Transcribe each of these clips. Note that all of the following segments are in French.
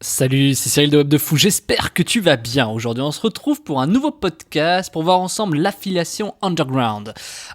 Salut, c'est Cyril de Web de Fou, j'espère que tu vas bien. Aujourd'hui, on se retrouve pour un nouveau podcast pour voir ensemble l'affiliation underground.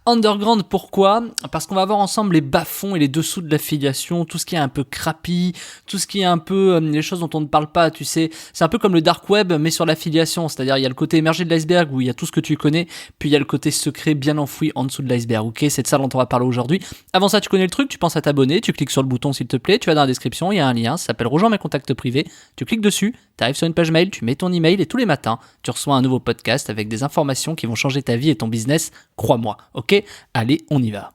Underground, pourquoi ? Parce qu'on va voir ensemble les bas-fonds et les dessous de l'affiliation, tout ce qui est un peu crappy, tout ce qui est un peu les choses dont on ne parle pas, tu sais. C'est un peu comme le dark web, mais sur l'affiliation, c'est-à-dire il y a le côté émergé de l'iceberg où il y a tout ce que tu connais, puis il y a le côté secret bien enfoui en dessous de l'iceberg, ok ? C'est de ça dont on va parler aujourd'hui. Avant ça, tu connais le truc, tu penses à t'abonner, tu cliques sur le bouton s'il te plaît, tu vas dans la description, il y a un lien, ça s'appelle Rejoins mes contacts privés. Tu cliques dessus, tu arrives sur une page mail, tu mets ton email et tous les matins, tu reçois un nouveau podcast avec des informations qui vont changer ta vie et ton business, crois-moi, ok ? Allez, on y va.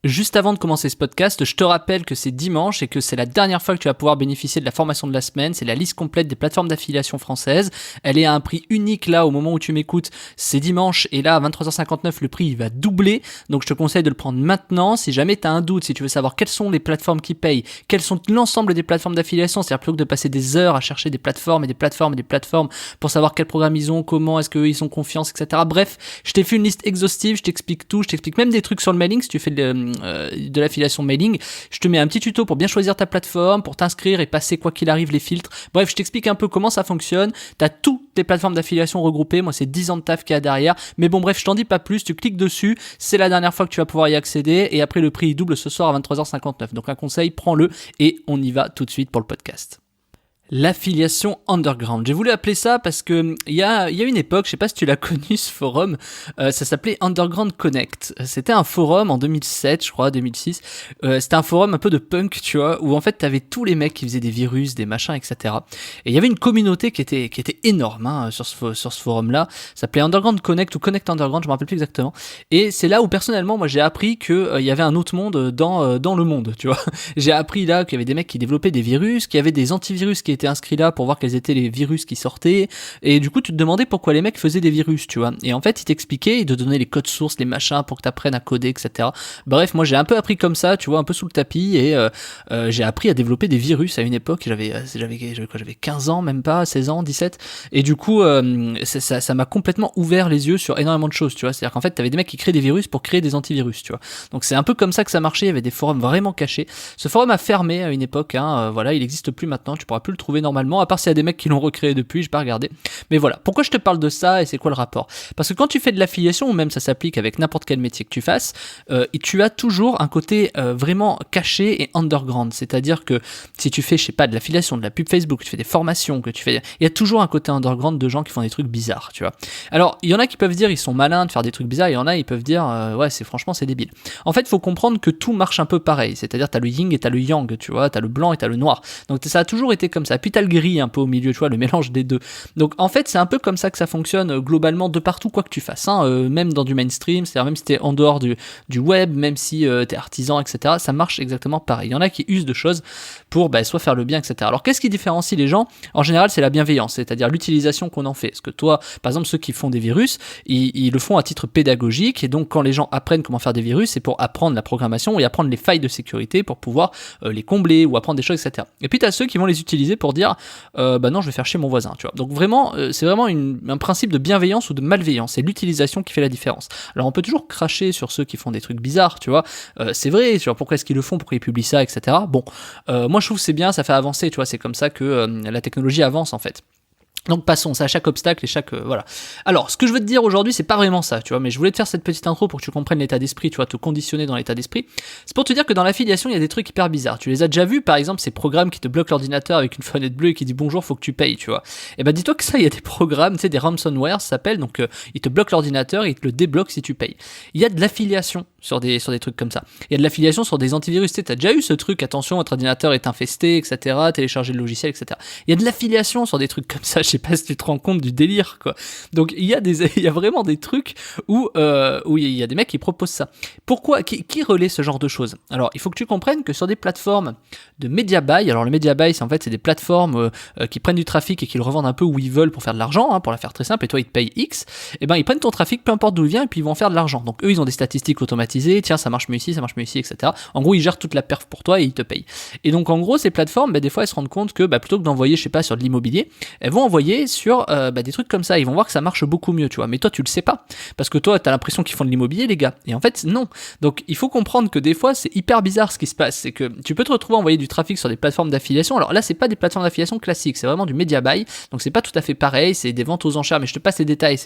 Juste avant de commencer ce podcast, je te rappelle que c'est dimanche et que c'est la dernière fois que tu vas pouvoir bénéficier de la formation de la semaine. C'est la liste complète des plateformes d'affiliation françaises. Elle est à un prix unique là au moment où tu m'écoutes. C'est dimanche et là à 23h59 le prix il va doubler. Donc je te conseille de le prendre maintenant. Si jamais tu as un doute, si tu veux savoir quelles sont les plateformes qui payent, quelles sont l'ensemble des plateformes d'affiliation, c'est-à-dire plutôt que de passer des heures à chercher des plateformes et des plateformes et des plateformes pour savoir quel programme ils ont, comment est-ce qu'ils sont confiance, etc. Bref, je t'ai fait une liste exhaustive, je t'explique tout, je t'explique même des trucs sur le mailing si tu fais de l'affiliation mailing. Je te mets un petit tuto pour bien choisir ta plateforme, pour t'inscrire et passer quoi qu'il arrive les filtres. Bref, je t'explique un peu comment ça fonctionne. T'as toutes les plateformes d'affiliation regroupées. Moi, c'est 10 ans de taf qu'il y a derrière. Mais bon, bref, je t'en dis pas plus. Tu cliques dessus. C'est la dernière fois que tu vas pouvoir y accéder. Et après, le prix il double ce soir à 23h59. Donc, un conseil, prends-le et on y va tout de suite pour le podcast. L'affiliation underground. J'ai voulu appeler ça parce que il y a une époque, je sais pas si tu l'as connu ce forum, ça s'appelait Underground Connect. C'était un forum en 2007, je crois, 2006. C'était un forum un peu de punk, tu vois, où en fait t'avais tous les mecs qui faisaient des virus, des machins, etc. Et il y avait une communauté qui était énorme hein, sur ce forum-là. Ça s'appelait Underground Connect ou Connect Underground, je me rappelle plus exactement. Et c'est là où personnellement, moi j'ai appris que il y avait un autre monde dans le monde, tu vois. J'ai appris là qu'il y avait des mecs qui développaient des virus, qu'il y avait des antivirus qui étaient inscrits là pour voir quels étaient les virus qui sortaient, et du coup tu te demandais pourquoi les mecs faisaient des virus, tu vois, et en fait ils t'expliquaient, ils te donnaient les codes sources, les machins pour que t'apprennes à coder, etc. Bref, moi j'ai un peu appris comme ça, tu vois, un peu sous le tapis, et j'ai appris à développer des virus à une époque, j'avais 15 ans, même pas, 16 ans, 17, et du coup ça m'a complètement ouvert les yeux sur énormément de choses, tu vois, c'est-à-dire qu'en fait t'avais des mecs qui créaient des virus pour créer des antivirus, tu vois, donc c'est un peu comme ça que ça marchait, il y avait des forums vraiment cachés. Ce forum a fermé à une époque, hein, voilà, il n'existe plus maintenant, tu pourras plus le trouver normalement, à part s'il y a des mecs qui l'ont recréé depuis, j'ai pas regardé. Mais voilà, pourquoi je te parle de ça et c'est quoi le rapport ? Parce que quand tu fais de l'affiliation, ou même ça s'applique avec n'importe quel métier que tu fasses, tu as toujours un côté vraiment caché et underground. C'est-à-dire que si tu fais, je sais pas, de l'affiliation, de la pub Facebook, que tu fais des formations, que tu fais... Il y a toujours un côté underground de gens qui font des trucs bizarres, tu vois. Alors, il y en a qui peuvent dire ils sont malins de faire des trucs bizarres, il y en a ils peuvent dire ouais, franchement c'est débile. En fait, il faut comprendre que tout marche un peu pareil. C'est-à-dire t'as le yin et t'as le yang, tu vois, t'as le blanc et t'as le noir. Donc ça a toujours été comme ça. Puis t'as le gris un peu au milieu, tu vois, le mélange des deux. Donc en fait, c'est un peu comme ça que ça fonctionne globalement de partout, quoi que tu fasses, hein, même dans du mainstream, c'est-à-dire même si t'es en dehors du web, même si t'es artisan, etc., ça marche exactement pareil. Il y en a qui usent de choses pour soit faire le bien, etc. Alors qu'est-ce qui différencie les gens ? En général, c'est la bienveillance, c'est-à-dire l'utilisation qu'on en fait. Parce que toi, par exemple, ceux qui font des virus, ils le font à titre pédagogique, et donc quand les gens apprennent comment faire des virus, c'est pour apprendre la programmation et apprendre les failles de sécurité pour pouvoir les combler ou apprendre des choses, etc. Et puis t'as ceux qui vont les utiliser pour dire non, je vais faire chier mon voisin, tu vois. Donc vraiment, c'est vraiment un principe de bienveillance ou de malveillance, c'est l'utilisation qui fait la différence. Alors on peut toujours cracher sur ceux qui font des trucs bizarres, tu vois, c'est vrai, tu vois, pourquoi est-ce qu'ils le font, pourquoi ils publient ça, etc. Bon, moi je trouve que c'est bien, ça fait avancer, tu vois, c'est comme ça que la technologie avance en fait. Donc passons, c'est à chaque obstacle et chaque... voilà. Alors, ce que je veux te dire aujourd'hui, c'est pas vraiment ça, tu vois, mais je voulais te faire cette petite intro pour que tu comprennes l'état d'esprit, tu vois, te conditionner dans l'état d'esprit. C'est pour te dire que dans l'affiliation, il y a des trucs hyper bizarres. Tu les as déjà vus, par exemple, ces programmes qui te bloquent l'ordinateur avec une fenêtre bleue et qui dit bonjour, faut que tu payes, tu vois. Et ben dis-toi que ça, il y a des programmes, tu sais, des ransomware, ça s'appelle, donc ils te bloquent l'ordinateur et ils te le débloquent si tu payes. Il y a de l'affiliation sur des trucs comme ça. Il y a de l'affiliation sur des antivirus, tu sais, t'as déjà eu ce truc, attention, votre ordinateur est infesté, etc., télécharger le logiciel, etc. Il y a de l'affiliation sur des trucs comme ça, je sais pas si tu te rends compte du délire, quoi. Donc il y a vraiment des trucs où il y a des mecs qui proposent ça. Pourquoi ? Qui relaie ce genre de choses ? Alors il faut que tu comprennes que sur des plateformes de media buy, alors le media buy c'est des plateformes qui prennent du trafic et qui le revendent un peu où ils veulent pour faire de l'argent, hein, pour la faire très simple, et toi ils te payent X, et ben ils prennent ton trafic peu importe d'où il vient et puis ils vont faire de l'argent. Donc eux ils ont des statistiques automatiques automatisé, tiens ça marche mieux ici, etc. En gros ils gèrent toute la perf pour toi et ils te payent. Et donc en gros ces plateformes, des fois elles se rendent compte que plutôt que d'envoyer je sais pas sur de l'immobilier, elles vont envoyer sur des trucs comme ça, ils vont voir que ça marche beaucoup mieux, tu vois. Mais toi tu le sais pas, parce que toi t'as l'impression qu'ils font de l'immobilier les gars, et en fait non. Donc il faut comprendre que des fois c'est hyper bizarre ce qui se passe, c'est que tu peux te retrouver à envoyer du trafic sur des plateformes d'affiliation. Alors là c'est pas des plateformes d'affiliation classiques, c'est vraiment du media buy, donc c'est pas tout à fait pareil, c'est des ventes aux enchères, mais je te passe les détails,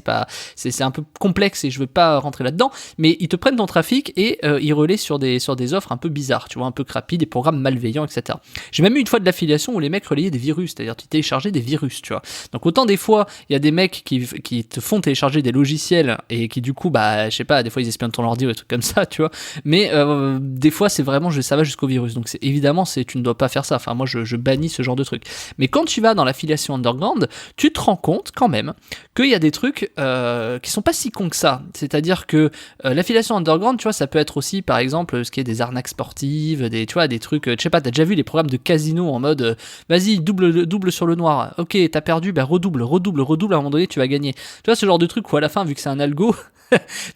c'est un peu complexe et je veux pas rentrer là-dedans, mais ils te prennent ton trafic et ils relaient sur des offres un peu bizarres, tu vois, un peu crappy, des programmes malveillants, etc. J'ai même eu une fois de l'affiliation où les mecs relayaient des virus, c'est-à-dire tu téléchargeais des virus, tu vois. Donc autant des fois il y a des mecs qui te font télécharger des logiciels et qui du coup je sais pas, des fois ils espionnent ton ordi ou des trucs comme ça, tu vois, mais des fois c'est vraiment ça va jusqu'au virus, donc évidemment tu ne dois pas faire ça. Enfin moi je bannis ce genre de truc. Mais quand tu vas dans l'affiliation underground, tu te rends compte quand même qu'il y a des trucs qui sont pas si cons que ça. C'est-à-dire que l'affiliation underground, tu vois, ça peut être aussi par exemple ce qui est des arnaques sportives, tu vois, des trucs, je sais pas, t'as déjà vu les programmes de casino en mode vas-y double sur le noir, ok t'as perdu, redouble, à un moment donné tu vas gagner. Tu vois, ce genre de truc où à la fin vu que c'est un algo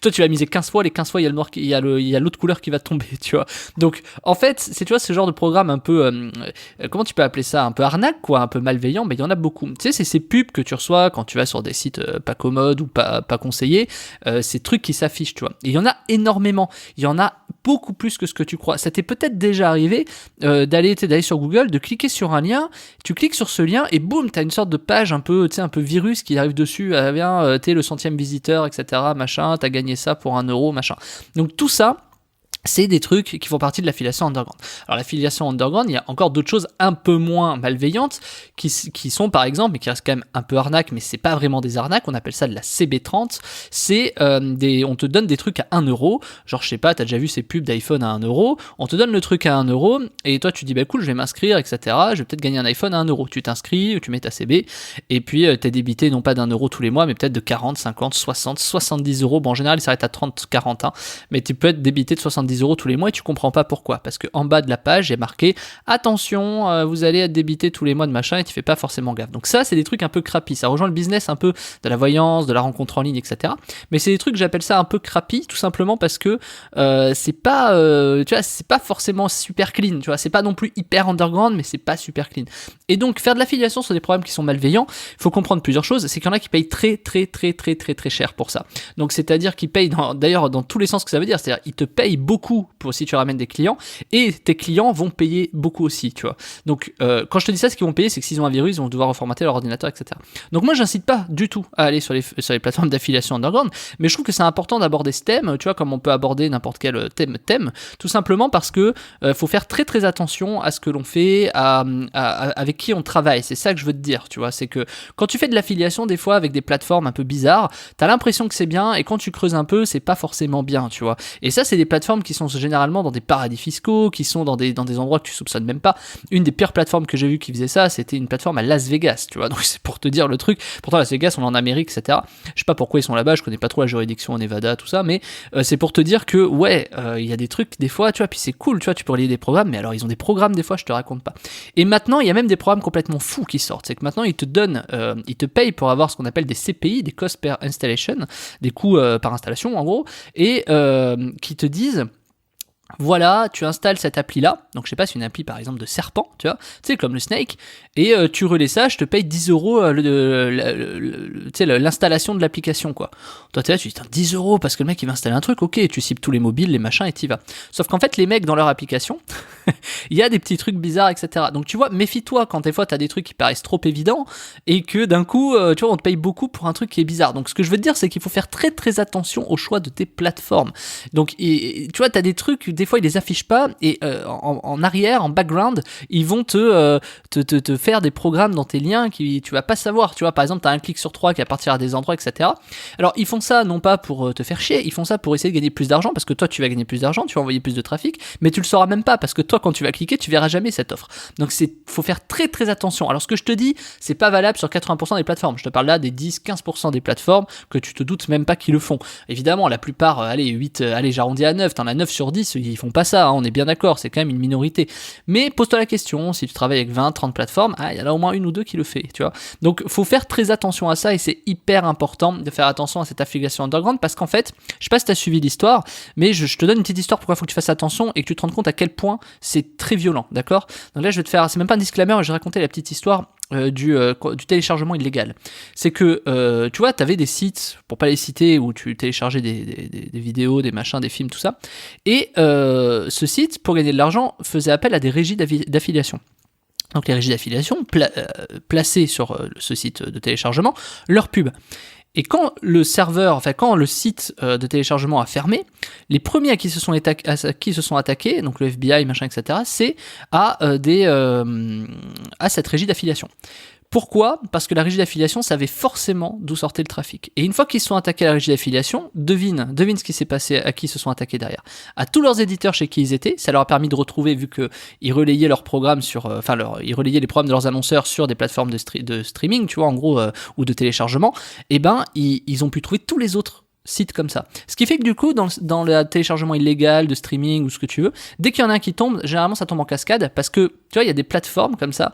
toi tu vas miser 15 fois, les 15 fois il y a le noir, il y a l'autre couleur qui va tomber, tu vois. Donc en fait tu vois ce genre de programme un peu comment tu peux appeler ça, un peu arnaque quoi, un peu malveillant, mais il y en a beaucoup. Tu sais, c'est ces pubs que tu reçois quand tu vas sur des sites pas commodes ou pas conseillés, ces trucs qui s'affichent, tu vois. Et il y en a énormément, il y en a beaucoup plus que ce que tu crois. Ça t'est peut-être déjà arrivé d'aller sur Google, de cliquer sur un lien, tu cliques sur ce lien et boum, t'as une sorte de page un peu virus qui arrive dessus, t'es le 100e visiteur, etc., machin, t'as gagné ça pour 1€, machin. Donc tout ça, c'est des trucs qui font partie de l'affiliation underground. Alors l'affiliation underground, il y a encore d'autres choses un peu moins malveillantes qui sont par exemple, mais qui restent quand même un peu arnaques, mais c'est pas vraiment des arnaques, on appelle ça de la CB30, c'est on te donne des trucs à 1€, genre je sais pas, t'as déjà vu ces pubs d'iPhone à 1€, on te donne le truc à 1€, et toi tu dis cool, je vais m'inscrire, etc., je vais peut-être gagner un iPhone à 1€, tu t'inscris, tu mets ta CB, et puis t'es débité non pas d'1€ tous les mois, mais peut-être de 40, 50, 60, 70€, bon en général il s'arrête à 30, 40, hein, mais tu peux être débité de 70€ tous les mois et tu comprends pas pourquoi, parce que en bas de la page il y a marqué attention, vous allez être débité tous les mois de machin, et tu fais pas forcément gaffe. Donc ça c'est des trucs un peu crappy, ça rejoint le business un peu de la voyance, de la rencontre en ligne, etc. Mais c'est des trucs, j'appelle ça un peu crappy, tout simplement parce que c'est pas tu vois, c'est pas forcément super clean, tu vois, c'est pas non plus hyper underground, mais c'est pas super clean. Et donc faire de l'affiliation sur des programmes qui sont malveillants, il faut comprendre plusieurs choses. C'est qu'il y en a qui payent très cher pour ça. Donc c'est à dire qu'ils payent d'ailleurs dans tous les sens que ça veut dire, c'est à dire ils te payent beaucoup pour si tu ramènes des clients, et tes clients vont payer beaucoup aussi, tu vois. Donc quand je te dis ça, ce qu'ils vont payer, c'est que s'ils ont un virus, ils vont devoir reformater leur ordinateur, etc. Donc moi j'incite pas du tout à aller sur les plateformes d'affiliation underground, mais je trouve que c'est important d'aborder ce thème, tu vois, comme on peut aborder n'importe quel thème, tout simplement parce que faut faire très attention à ce que l'on fait, avec qui on travaille. C'est ça que je veux te dire, tu vois, c'est que quand tu fais de l'affiliation des fois avec des plateformes un peu bizarres, t'as l'impression que c'est bien, et quand tu creuses un peu, c'est pas forcément bien, tu vois. Et ça c'est des plateformes qui sont généralement dans des paradis fiscaux, qui sont dans des endroits que tu soupçonnes même pas. Une des pires plateformes que j'ai vu qui faisait ça, c'était une plateforme à Las Vegas, tu vois. Donc c'est pour te dire le truc. Pourtant Las Vegas, on est en Amérique, etc. Je sais pas pourquoi ils sont là-bas, je connais pas trop la juridiction au Nevada, tout ça, mais c'est pour te dire que ouais, il y a des trucs des fois, tu vois, puis c'est cool, tu vois, tu peux relier des programmes, mais alors ils ont des programmes des fois, je te raconte pas. Et maintenant, il y a même des programmes complètement fous qui sortent. C'est que maintenant ils te donnent, ils te payent pour avoir ce qu'on appelle des CPI, des cost per installation, des coûts par installation en gros, et qui te disent voilà, tu installes cette appli-là, donc je sais pas, c'est une appli par exemple de serpent, tu vois, tu sais, comme le Snake, et tu relais ça, je te paye 10€ l'installation de l'application, quoi. Toi, t'es là, tu dis, 10€ parce que le mec il va installer un truc, ok, tu cibles tous les mobiles, les machins, et t'y vas. Sauf qu'en fait, les mecs dans leur application, il y a des petits trucs bizarres, etc. Donc tu vois, méfie-toi quand des fois t'as des trucs qui paraissent trop évidents, et que d'un coup, tu vois, on te paye beaucoup pour un truc qui est bizarre. Donc ce que je veux te dire, c'est qu'il faut faire très attention au choix de tes plateformes. Donc, tu vois, t'as des trucs, des fois ils les affichent pas, et en arrière, en background, ils vont te faire des programmes dans tes liens qui tu vas pas savoir, tu vois. Par exemple, t'as un clic sur 3 qui va partir à des endroits, etc. Alors ils font ça non pas pour te faire chier, ils font ça pour essayer de gagner plus d'argent, parce que toi tu vas gagner plus d'argent, tu vas envoyer plus de trafic, mais tu le sauras même pas, parce que toi, quand tu vas cliquer, tu verras jamais cette offre. Donc faut faire très très attention. Alors ce que je te dis, c'est pas valable sur 80% des plateformes. Je te parle là des 10-15% des plateformes que tu te doutes même pas qu'ils le font. Évidemment, la plupart, j'arrondis à 9, t'en as 9 sur 10, ils font pas ça, hein, on est bien d'accord, c'est quand même une minorité. Mais pose-toi la question, si tu travailles avec 20, 30 plateformes, il y en a au moins une ou deux qui le fait, tu vois. Donc faut faire très attention à ça et c'est hyper important de faire attention à cette affiliation underground parce qu'en fait, je sais pas si tu as suivi l'histoire, mais je te donne une petite histoire pourquoi il faut que tu fasses attention et que tu te rendes compte à quel point c'est très violent, d'accord? Donc là, je vais te faire, c'est même pas un disclaimer, je vais raconter la petite histoire du téléchargement illégal. C'est que, tu vois, tu avais des sites, pour pas les citer, où tu téléchargeais des vidéos, des machins, des films, tout ça, et ce site, pour gagner de l'argent, faisait appel à des régies d'affiliation. Donc les régies d'affiliation plaçaient sur ce site de téléchargement leur pub. Et quand le site de téléchargement a fermé, les premiers à qui se sont attaqués, donc le FBI, machin, etc., c'est à cette régie d'affiliation. Pourquoi ? Parce que la régie d'affiliation savait forcément d'où sortait le trafic. Et une fois qu'ils se sont attaqués à la régie d'affiliation, devine ce qui s'est passé, à qui ils se sont attaqués derrière. À tous leurs éditeurs chez qui ils étaient, ça leur a permis de retrouver, vu qu'ils relayaient leurs programmes ils relayaient les programmes de leurs annonceurs sur des plateformes de streaming, tu vois, en gros, ou de téléchargement, et ils ont pu trouver tous les autres sites comme ça. Ce qui fait que du coup, dans le téléchargement illégal, de streaming ou ce que tu veux, dès qu'il y en a un qui tombe, généralement ça tombe en cascade parce que, tu vois, il y a des plateformes comme ça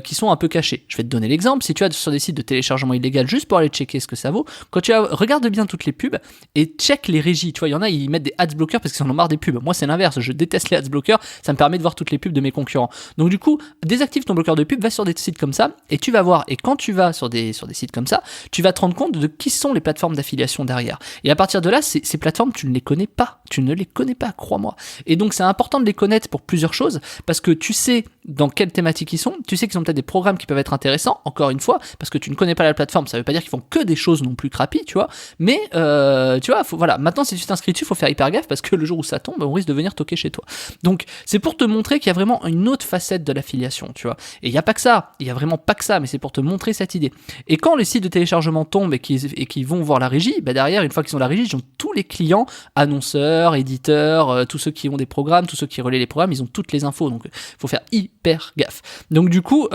qui sont un peu cachées. Je vais te donner l'exemple. Si tu vas sur des sites de téléchargement illégal juste pour aller checker ce que ça vaut, regarde bien toutes les pubs et check les régies. Tu vois, il y en a, ils mettent des ads blockers parce qu'ils en ont marre des pubs. Moi, c'est l'inverse. Je déteste les ads blockers. Ça me permet de voir toutes les pubs de mes concurrents. Donc du coup, désactive ton bloqueur de pub, va sur des sites comme ça et tu vas voir. Et quand tu vas sur des sites comme ça, tu vas te rendre compte de qui sont les plateformes d'affiliation derrière. Et à partir de là, ces plateformes, tu ne les connais pas. Tu ne les connais pas, crois-moi. Et donc, c'est important de les connaître pour plusieurs choses, parce que tu sais dans quelle thématique ils sont, tu sais qu'ils ont peut-être des programmes qui peuvent être intéressants, encore une fois, parce que tu ne connais pas la plateforme, ça veut pas dire qu'ils font que des choses non plus crappy, tu vois, mais, tu vois, voilà, maintenant, si tu t'inscris dessus, il faut faire hyper gaffe, parce que le jour où ça tombe, on risque de venir toquer chez toi. Donc, c'est pour te montrer qu'il y a vraiment une autre facette de l'affiliation, tu vois. Et il n'y a pas que ça, il n'y a vraiment pas que ça, mais c'est pour te montrer cette idée. Et quand les sites de téléchargement tombent et qu'ils vont voir la régie, derrière, une fois qu'ils ont la régie, ils ont tous les clients, annonceurs, éditeurs, tous ceux qui ont des programmes, tous ceux qui relaient les programmes, ils ont toutes les infos, donc il faut faire hyper gaffe. Donc du coup,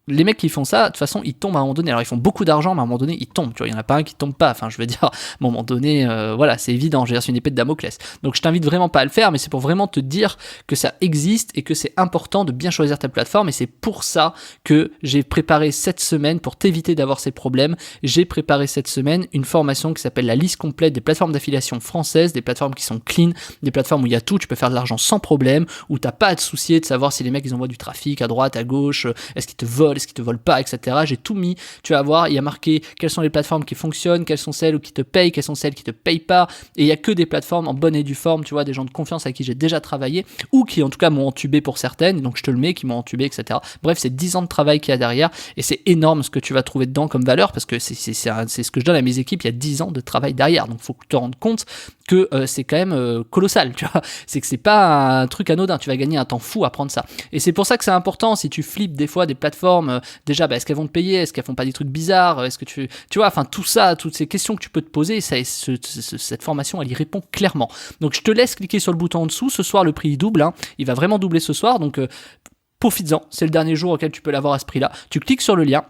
les mecs qui font ça, de toute façon, ils tombent à un moment donné. Alors, ils font beaucoup d'argent, mais à un moment donné, ils tombent. Tu vois, il n'y en a pas un qui tombe pas. Enfin, je veux dire, à un moment donné, voilà, c'est évident. Je veux dire, c'est une épée de Damoclès. Donc, je t'invite vraiment pas à le faire, mais c'est pour vraiment te dire que ça existe et que c'est important de bien choisir ta plateforme. Et c'est pour ça que j'ai préparé cette semaine, pour t'éviter d'avoir ces problèmes, j'ai préparé cette semaine une formation qui s'appelle la liste complète des plateformes d'affiliation françaises, des plateformes qui sont clean, des plateformes où il y a tout, tu peux faire de l'argent sans problème, où t'as pas à te soucier de savoir si les mecs, ils envoient du trafic à droite, à gauche, est-ce qu'ils te volent, est-ce qu'ils te volent pas, etc. J'ai tout mis, tu vas voir, il y a marqué quelles sont les plateformes qui fonctionnent, quelles sont celles qui te payent, quelles sont celles qui te payent pas, et il y a que des plateformes en bonne et due forme, tu vois, des gens de confiance avec qui j'ai déjà travaillé, ou qui en tout cas m'ont entubé pour certaines, donc je te le mets, qui m'ont entubé, etc. Bref, c'est 10 ans de travail qu'il y a derrière, et c'est énorme ce que tu vas trouver dedans comme valeur, parce que c'est ce que je donne à mes équipes, il y a 10 ans de travail derrière, donc faut que tu te rendes compte que c'est quand même colossal, tu vois, c'est que c'est pas un truc anodin, tu vas gagner un temps fou à prendre ça, et c'est pour ça que c'est important, si tu flippes des fois des plateformes, déjà, est-ce qu'elles vont te payer, est-ce qu'elles font pas des trucs bizarres, est-ce que tu vois, enfin tout ça, toutes ces questions que tu peux te poser, cette formation, elle y répond clairement. Donc je te laisse cliquer sur le bouton en dessous, ce soir le prix il double, hein. Il va vraiment doubler ce soir, donc profites-en, c'est le dernier jour auquel tu peux l'avoir à ce prix-là, tu cliques sur le lien.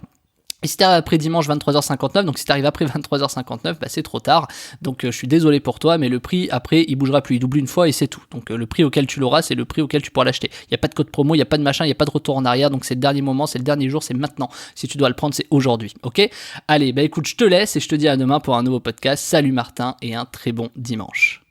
Et si t'arrives après dimanche 23h59, donc si t'arrives après 23h59, c'est trop tard. Donc je suis désolé pour toi, mais le prix après, il bougera plus, il double une fois et c'est tout. Donc le prix auquel tu l'auras, c'est le prix auquel tu pourras l'acheter. Il n'y a pas de code promo, il n'y a pas de machin, il n'y a pas de retour en arrière, donc c'est le dernier moment, c'est le dernier jour, c'est maintenant. Si tu dois le prendre, c'est aujourd'hui, ok ? Allez, écoute, je te laisse et je te dis à demain pour un nouveau podcast. Salut Martin et un très bon dimanche.